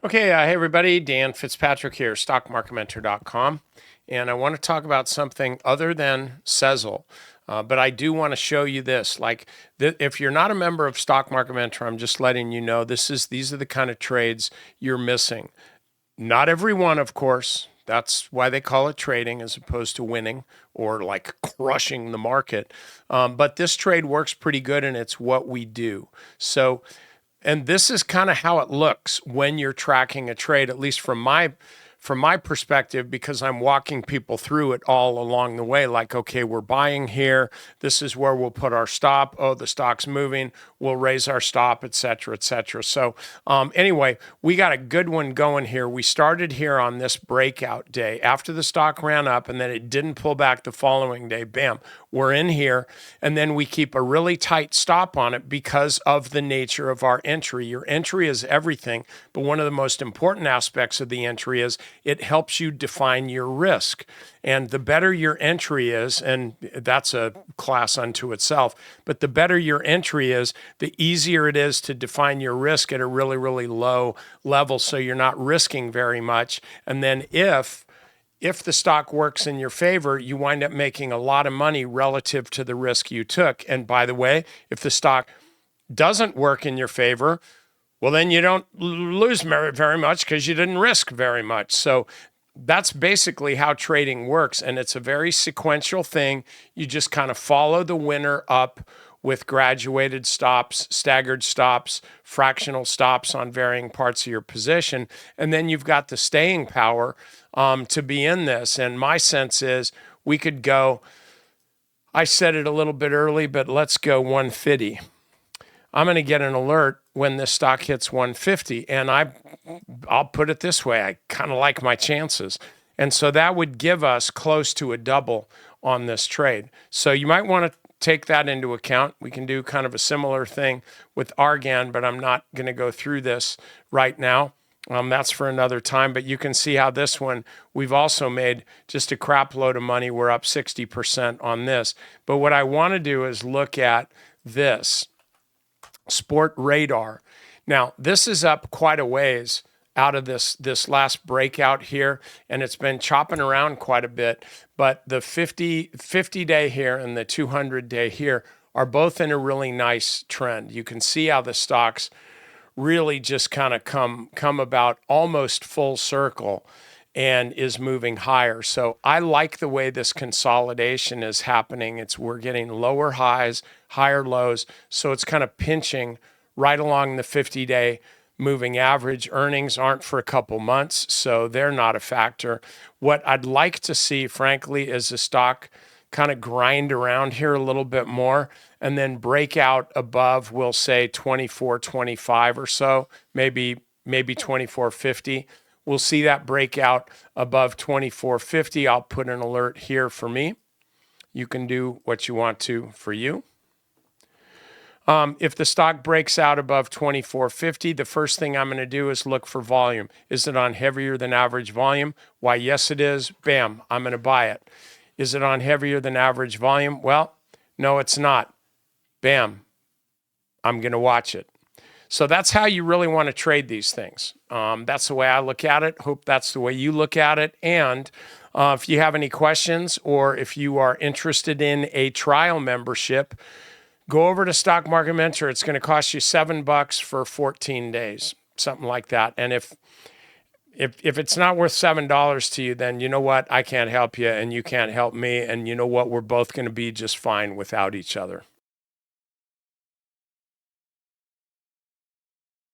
Okay, hey everybody, Dan Fitzpatrick here, stockmarketmentor.com. And I want to talk about something other than Sezzle. But I do want to show you this. If you're not a member of Stock Market Mentor, I'm just letting you know these are the kind of trades you're missing. Not every one, of course. That's why they call it trading as opposed to winning or like crushing the market. But this trade works pretty good, and it's what we do. So, and this is kind of how it looks when you're tracking a trade, at least from my perspective, because I'm walking people through it all along the way. Like, okay, we're buying here. This is where we'll put our stop. Oh, the stock's moving. We'll raise our stop, et cetera, et cetera. So anyway, we got a good one going here. We started here on this breakout day after the stock ran up and then it didn't pull back the following day. Bam, we're in here. And then we keep a really tight stop on it because of the nature of our entry. Your entry is everything, but one of the most important aspects of the entry is it helps you define your risk. And the better your entry is, and that's a class unto itself, but the better your entry is, the easier it is to define your risk at a really, really low level so you're not risking very much. And then if the stock works in your favor, you wind up making a lot of money relative to the risk you took. And by the way, if the stock doesn't work in your favor, well, then you don't lose very much because you didn't risk very much. So that's basically how trading works. And it's a very sequential thing. You just kind of follow the winner up with graduated stops, staggered stops, fractional stops on varying parts of your position. And then you've got the staying power to be in this. And my sense is we could go, I said it a little bit early, but let's go 150. I'm going to get an alert when this stock hits 150. And I'll put it this way, I kind of like my chances. And so that would give us close to a double on this trade. So you might want to take that into account. We can do kind of a similar thing with Argan, but I'm not going to go through this right now. That's for another time, but you can see how this one, we've also made just a crap load of money. We're up 60% on this. But what I want to do is look at this. Sportradar. Now, this is up quite a ways out of this last breakout here, and it's been chopping around quite a bit. But the 50-day here and the 200-day here are both in a really nice trend. You can see how the stocks really just kind of come about almost full circle and is moving higher. So I like the way this consolidation is happening. We're getting lower highs, higher lows. So it's kind of pinching right along the 50-day moving average. Earnings aren't for a couple months, so they're not a factor. What I'd like to see, frankly, is the stock kind of grind around here a little bit more and then break out above, we'll say 24.25 or so, maybe 24.50. We'll see that break out above 24.50. I'll put an alert here for me. You can do what you want to for you. If the stock breaks out above 24.50, the first thing I'm going to do is look for volume. Is it on heavier than average volume? Why, yes, it is. Bam, I'm going to buy it. Is it on heavier than average volume? Well, no, it's not. Bam, I'm going to watch it. So that's how you really want to trade these things. That's the way I look at it. Hope that's the way you look at it. And if you have any questions or if you are interested in a trial membership, go over to Stock Market Mentor. It's going to cost you $7 for 14 days, something like that. And if it's not worth $7 to you, then you know what? I can't help you and you can't help me. And you know what? We're both going to be just fine without each other.